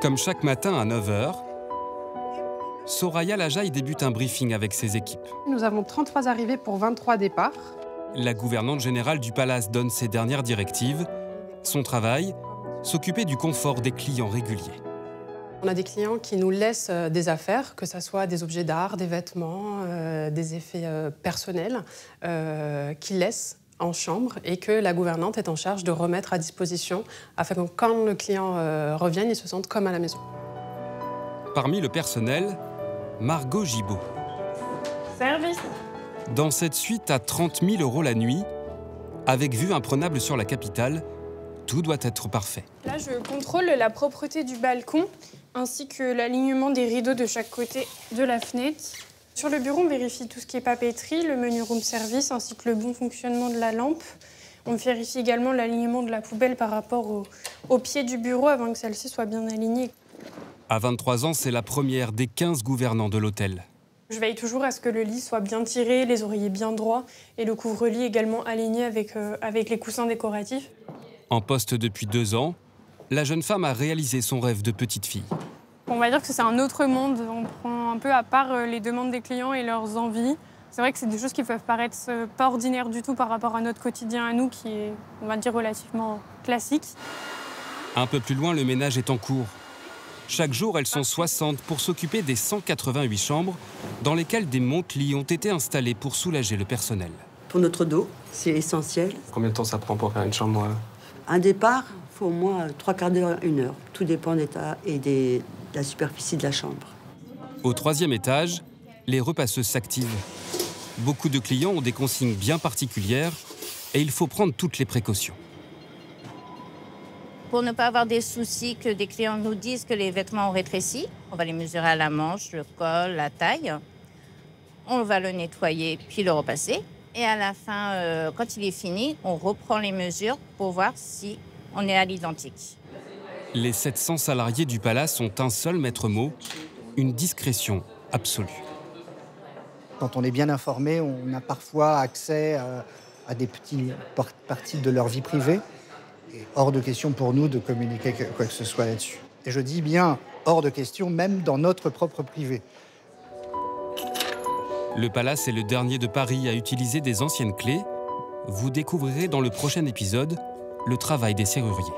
Comme chaque matin à 9 h, Soraya Lajaille débute un briefing avec ses équipes. Nous avons 33 arrivées pour 23 départs. La gouvernante générale du Palace donne ses dernières directives. Son travail, s'occuper du confort des clients réguliers. On a des clients qui nous laissent des affaires, que ce soit des objets d'art, des vêtements, des effets personnels, qu'ils laissent en chambre et que la gouvernante est en charge de remettre à disposition afin que quand le client revienne, il se sente comme à la maison. Parmi le personnel, Margot Gibault. Service. Dans cette suite à 30 000 € la nuit, avec vue imprenable sur la capitale, tout doit être parfait. Là, je contrôle la propreté du balcon ainsi que l'alignement des rideaux de chaque côté de la fenêtre. Sur le bureau, on vérifie tout ce qui est papeterie, le menu room service ainsi que le bon fonctionnement de la lampe. On vérifie également l'alignement de la poubelle par rapport au pied du bureau avant que celle-ci soit bien alignée. À 23 ans, c'est la première des 15 gouvernants de l'hôtel. Je veille toujours à ce que le lit soit bien tiré, les oreillers bien droits et le couvre-lit également aligné avec les coussins décoratifs. En poste depuis 2 ans, la jeune femme a réalisé son rêve de petite fille. On va dire que c'est un autre monde. On prend un peu à part les demandes des clients et leurs envies. C'est vrai que c'est des choses qui peuvent paraître pas ordinaires du tout par rapport à notre quotidien à nous, qui est, on va dire, relativement classique. Un peu plus loin, le ménage est en cours. Chaque jour, elles sont 60 pour s'occuper des 188 chambres dans lesquelles des monte-lits ont été installés pour soulager le personnel. Pour notre dos, c'est essentiel. Combien de temps ça prend pour faire une chambre? Un départ, il faut au moins 3/4 d'heure, 1 heure. Tout dépend de l'état et de la superficie de la chambre. Au 3e étage, les repasseuses s'activent. Beaucoup de clients ont des consignes bien particulières et il faut prendre toutes les précautions. Pour ne pas avoir des soucis que des clients nous disent que les vêtements ont rétréci, on va les mesurer à la manche, le col, la taille. On va le nettoyer puis le repasser. Et à la fin, quand il est fini, on reprend les mesures pour voir si on est à l'identique. Les 700 salariés du Palace ont un seul maître mot, une discrétion absolue. Quand on est bien informé, on a parfois accès à des petites parties de leur vie privée. Et hors de question pour nous de communiquer quoi que ce soit là-dessus. Et je dis bien hors de question, même dans notre propre privé. Le Palace est le dernier de Paris à utiliser des anciennes clés. Vous découvrirez dans le prochain épisode le travail des serruriers.